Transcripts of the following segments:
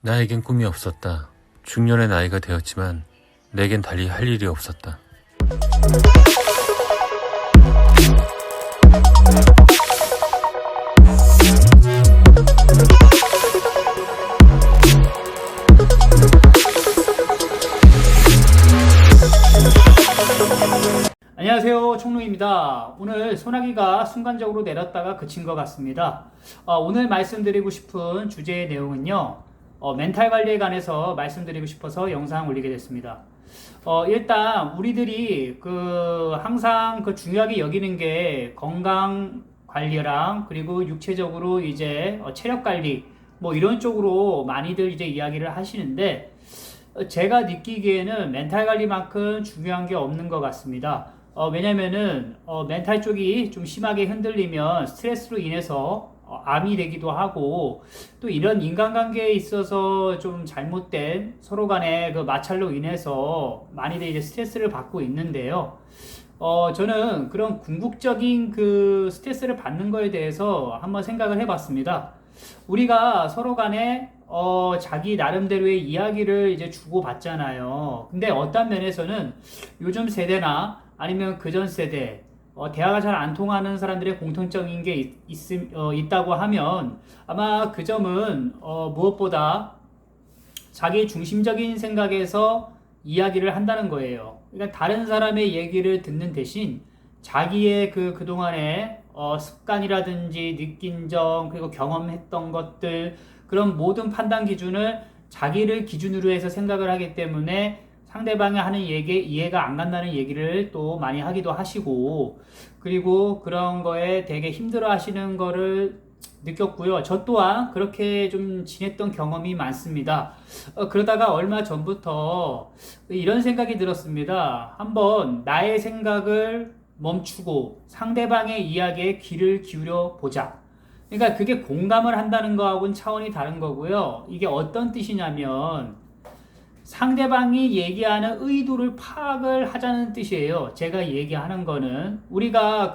나에겐 꿈이 없었다. 중년의 나이가 되었지만 내겐 달리 할 일이 없었다. 안녕하세요, 총루입니다. 오늘 소나기가 순간적으로 내렸다가 그친 것 같습니다. 오늘 말씀드리고 싶은 주제의 내용은요, 멘탈 관리에 관해서 말씀드리고 싶어서 영상 올리게 됐습니다. 일단 우리들이 항상 중요하게 여기는 게 건강 관리랑 그리고 육체적으로 이제 체력 관리 뭐 이런 쪽으로 많이들 이제 이야기를 하시는데, 제가 느끼기에는 멘탈 관리만큼 중요한 게 없는 것 같습니다. 왜냐면은 멘탈 쪽이 좀 심하게 흔들리면 스트레스로 인해서 암이 되기도 하고, 또 이런 인간관계에 있어서 좀 잘못된 서로 간의 마찰로 인해서 많이들 이제 스트레스를 받고 있는데요. 저는 그런 궁극적인 스트레스를 받는 거에 대해서 한번 생각을 해봤습니다. 우리가 서로 간에 자기 나름대로의 이야기를 이제 주고받잖아요. 근데 어떤 면에서는 요즘 세대나 아니면 그전 세대, 대화가 잘 안 통하는 사람들의 공통적인 게 있다고 하면 아마 그 점은 무엇보다 자기 중심적인 생각에서 이야기를 한다는 거예요. 그러니까 다른 사람의 얘기를 듣는 대신 자기의 그동안의 습관이라든지 느낀 점, 그리고 경험했던 것들, 그런 모든 판단 기준을 자기를 기준으로 해서 생각을 하기 때문에 상대방이 하는 얘기에 이해가 안 간다는 얘기를 또 많이 하기도 하시고, 그리고 그런 거에 되게 힘들어 하시는 거를 느꼈고요. 저 또한 그렇게 좀 지냈던 경험이 많습니다. 그러다가 얼마 전부터 이런 생각이 들었습니다. 한번 나의 생각을 멈추고 상대방의 이야기에 귀를 기울여 보자. 그러니까 그게 공감을 한다는 거하고는 차원이 다른 거고요. 이게 어떤 뜻이냐면 상대방이 얘기하는 의도를 파악을 하자는 뜻이에요. 제가 얘기하는 거는 우리가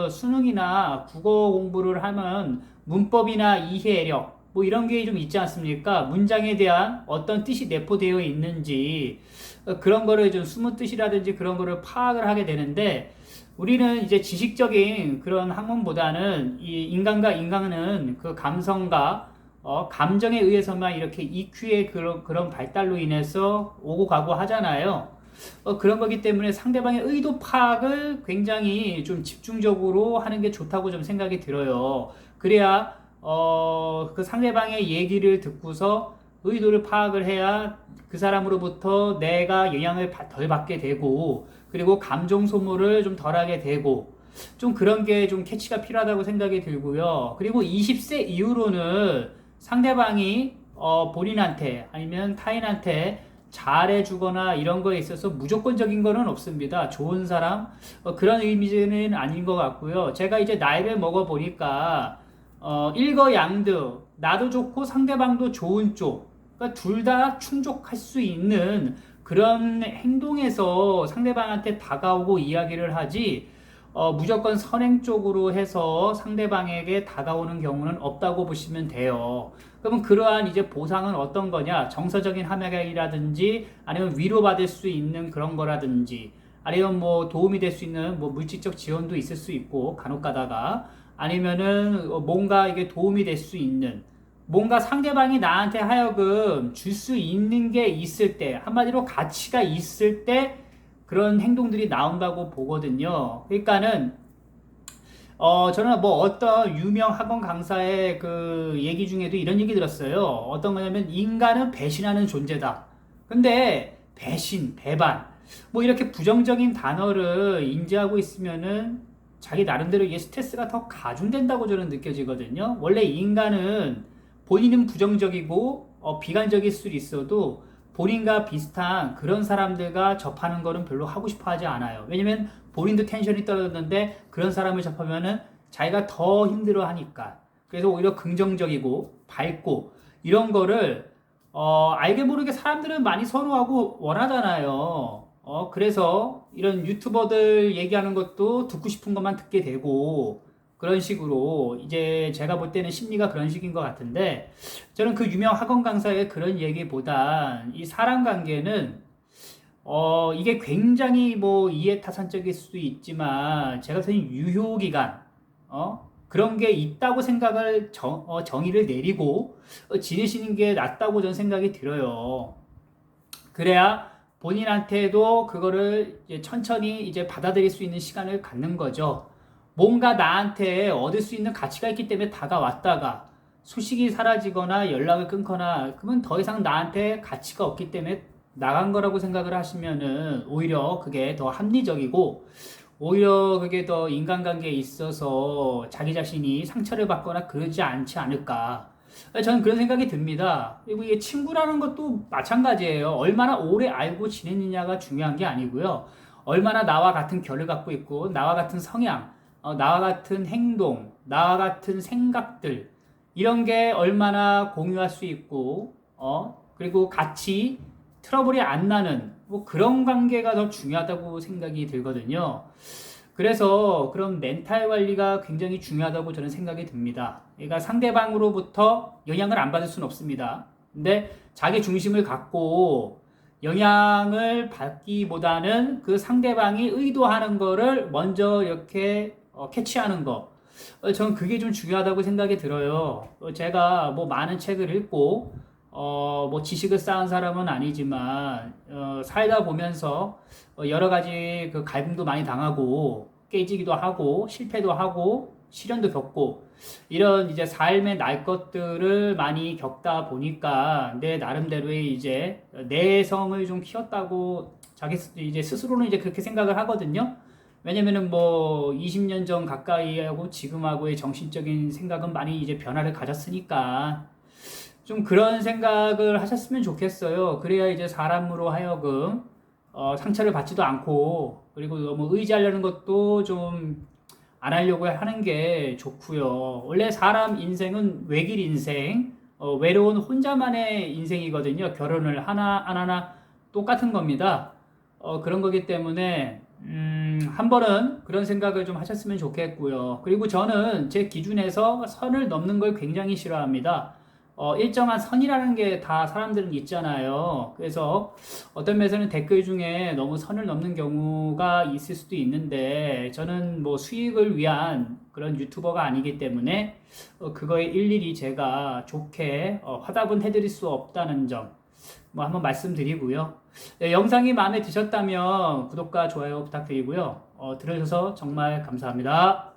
수능이나 국어 공부를 하면 문법이나 이해력 뭐 이런 게 좀 있지 않습니까? 문장에 대한 어떤 뜻이 내포되어 있는지 그런 거를 좀 숨은 뜻이라든지 그런 거를 파악을 하게 되는데, 우리는 이제 지식적인 그런 학문보다는 이 인간과 인간은 감성과 감정에 의해서만 이렇게 EQ의 그런 발달로 인해서 오고 가고 하잖아요. 그런 거기 때문에 상대방의 의도 파악을 굉장히 좀 집중적으로 하는 게 좋다고 좀 생각이 들어요. 그래야 그 상대방의 얘기를 듣고서 의도를 파악을 해야 그 사람으로부터 내가 영향을 덜 받게 되고, 그리고 감정 소모를 좀 덜하게 되고, 좀 그런 게 좀 캐치가 필요하다고 생각이 들고요. 그리고 20세 이후로는 상대방이 본인한테 아니면 타인한테 잘해주거나 이런 거에 있어서 무조건적인 거는 없습니다. 좋은 사람 그런 의미는 아닌 것 같고요. 제가 이제 나이를 먹어 보니까 일거양득, 나도 좋고 상대방도 좋은 쪽, 그러니까 둘 다 충족할 수 있는 그런 행동에서 상대방한테 다가오고 이야기를 하지, 무조건 선행 쪽으로 해서 상대방에게 다가오는 경우는 없다고 보시면 돼요. 그러면 그러한 이제 보상은 어떤 거냐? 정서적인 함양이라든지 아니면 위로받을 수 있는 그런 거라든지, 아니면 뭐 도움이 될 수 있는 뭐 물질적 지원도 있을 수 있고, 간혹 가다가 아니면은 뭔가 이게 도움이 될 수 있는 뭔가 상대방이 나한테 하여금 줄 수 있는 게 있을 때, 한마디로 가치가 있을 때 그런 행동들이 나온다고 보거든요. 그러니까는 저는 뭐 어떤 유명 학원 강사의 얘기 중에도 이런 얘기 들었어요. 어떤 거냐면 인간은 배신하는 존재다. 근데 배신, 배반 뭐 이렇게 부정적인 단어를 인지하고 있으면은 자기 나름대로 이게 스트레스가 더 가중된다고 저는 느껴지거든요. 원래 인간은 본인은 부정적이고 비관적일 수 있어도 본인과 비슷한 그런 사람들과 접하는 거는 별로 하고 싶어 하지 않아요. 왜냐면 본인도 텐션이 떨어졌는데 그런 사람을 접하면은 자기가 더 힘들어 하니까. 그래서 오히려 긍정적이고 밝고 이런 거를 알게 모르게 사람들은 많이 선호하고 원하잖아요. 그래서 이런 유튜버들 얘기하는 것도 듣고 싶은 것만 듣게 되고, 그런 식으로 이제 제가 볼 때는 심리가 그런 식인 것 같은데 저는 그 유명 학원 강사의 그런 얘기보다 이 사람 관계는 이게 굉장히 뭐 이해타산적일 수도 있지만 제가 보기엔 유효기간 그런 게 있다고 생각을 정의를 내리고 지내시는 게 낫다고 저는 생각이 들어요. 그래야 본인한테도 그거를 이제 천천히 이제 받아들일 수 있는 시간을 갖는 거죠. 뭔가 나한테 얻을 수 있는 가치가 있기 때문에 다가왔다가 소식이 사라지거나 연락을 끊거나 그러면 더 이상 나한테 가치가 없기 때문에 나간 거라고 생각을 하시면은 오히려 그게 더 합리적이고 오히려 그게 더 인간관계에 있어서 자기 자신이 상처를 받거나 그러지 않지 않을까. 저는 그런 생각이 듭니다. 그리고 이게 친구라는 것도 마찬가지예요. 얼마나 오래 알고 지냈느냐가 중요한 게 아니고요. 얼마나 나와 같은 결을 갖고 있고, 나와 같은 성향, 나와 같은 행동, 나와 같은 생각들, 이런 게 얼마나 공유할 수 있고, 그리고 같이 트러블이 안 나는 뭐 그런 관계가 더 중요하다고 생각이 들거든요. 그래서 그런 멘탈 관리가 굉장히 중요하다고 저는 생각이 듭니다. 그러니까 상대방으로부터 영향을 안 받을 수는 없습니다. 근데 자기 중심을 갖고 영향을 받기보다는 그 상대방이 의도하는 거를 먼저 이렇게 캐치하는 거. 저는 그게 좀 중요하다고 생각이 들어요. 제가 뭐 많은 책을 읽고 뭐 지식을 쌓은 사람은 아니지만 살다 보면서 여러 가지 그 갈등도 많이 당하고 깨지기도 하고 실패도 하고 시련도 겪고 이런 이제 삶의 날 것들을 많이 겪다 보니까 내 나름대로의 이제 내성을 좀 키웠다고 자기 이제 스스로는 이제 그렇게 생각을 하거든요. 왜냐면은 뭐 20년 전 가까이하고 지금하고의 정신적인 생각은 많이 이제 변화를 가졌으니까 좀 그런 생각을 하셨으면 좋겠어요. 그래야 이제 사람으로 하여금 상처를 받지도 않고 그리고 너무 의지하려는 것도 좀 안 하려고 하는 게 좋고요. 원래 사람 인생은 외길 인생, 외로운 혼자만의 인생이거든요. 결혼을 하나 안 하나 똑같은 겁니다. 그런 거기 때문에 한 번은 그런 생각을 좀 하셨으면 좋겠고요. 그리고 저는 제 기준에서 선을 넘는 걸 굉장히 싫어합니다. 일정한 선이라는 게 다 사람들은 있잖아요. 그래서 어떤 면에서는 댓글 중에 너무 선을 넘는 경우가 있을 수도 있는데 저는 뭐 수익을 위한 그런 유튜버가 아니기 때문에 그거에 일일이 제가 좋게 화답은 해드릴 수 없다는 점 뭐 한번 말씀드리고요. 네, 영상이 마음에 드셨다면 구독과 좋아요 부탁드리고요. 들어주셔서 정말 감사합니다.